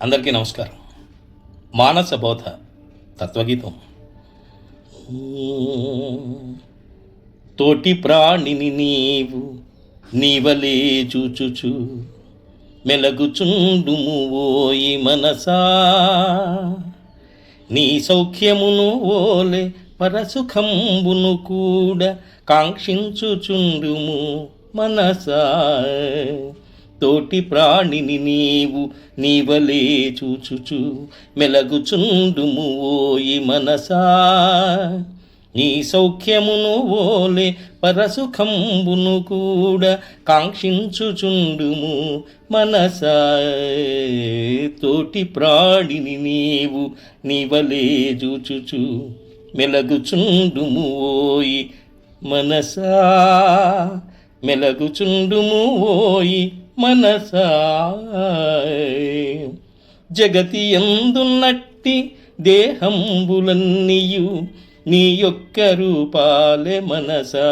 అందరికీ నమస్కారం. మానస బోధ తత్వగీతం. తోటి ప్రాణిని నీవు నీవలే చూచుచు మెలగుచుండుము ఓయి మనసా, నీ సౌఖ్యమును ఓలే పరసుఖంబును కూడా కాంక్షించుచుండుము మనసా. తోటి ప్రాణిని నీవు నీవలే చూచుచు మెలగుచుండుము ఓయి మనసా, నీ సౌఖ్యమును ఓలే పరసుఖంబును కూడా కాంక్షించుచుండుము మనసా. తోటి ప్రాణిని నీవు నీవలే చూచుచు మెలగుచుండుము ఓయి మనసా, మెలగుచుండుము ఓయి మనసా. జగతి యందున్నట్టి దేహంబులన్నీయు నీ యొక్క రూపాలే మనసా.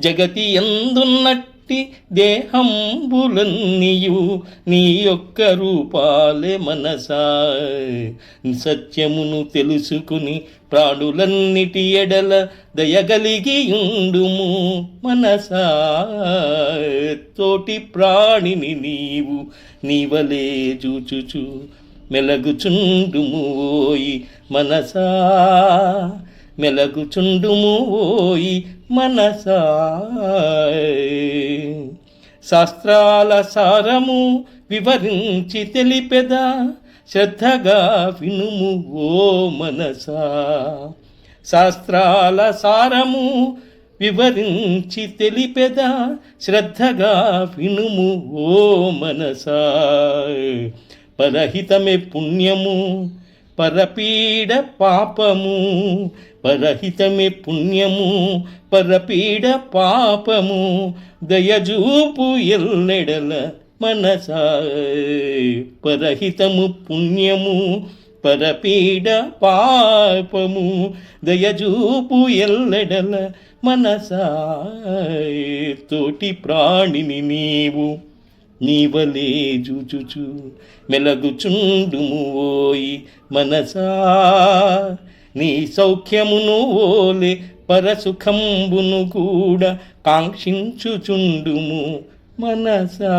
జగతి యందున్నట్టి దేహంబులన్నీయు నీ యొక్క రూపాలే మనసా. సత్యమును తెలుసుకుని ప్రాణులన్నిటి ఎడల దయగలిగి ఉండుము మనసా. తోటి ప్రాణిని నీవు నీవలే చూచుచు మెలగుచుండుము ఓయి మనసా, మెలగుచుండుము ఓయి మనసా. శాస్త్రాల సారము వివరించి తెలిపెదా శ్రద్ధగా వినుము ఓ మనసా. శాస్త్రాల సారము వివరించి తెలిపెదా శ్రద్ధగా వినుము ఓ మనసా. పరహితమే పుణ్యము పరపీడ పాపము, పరహితమే పుణ్యము పరపీడ పాపము, దయజూపు ఎల్లెడల మనసా. పరహితము పుణ్యము పరపీడ పాపము, దయజూపు ఎల్లెడల మనసా. తోటి ప్రాణిని నీవు నీవలే చూచుచు మెలగుచుండుము ఓయి మనసా, నీ సౌఖ్యమును ఓలే పరసుఖంబును కూడా కాంక్షించుచుండుము మనసా.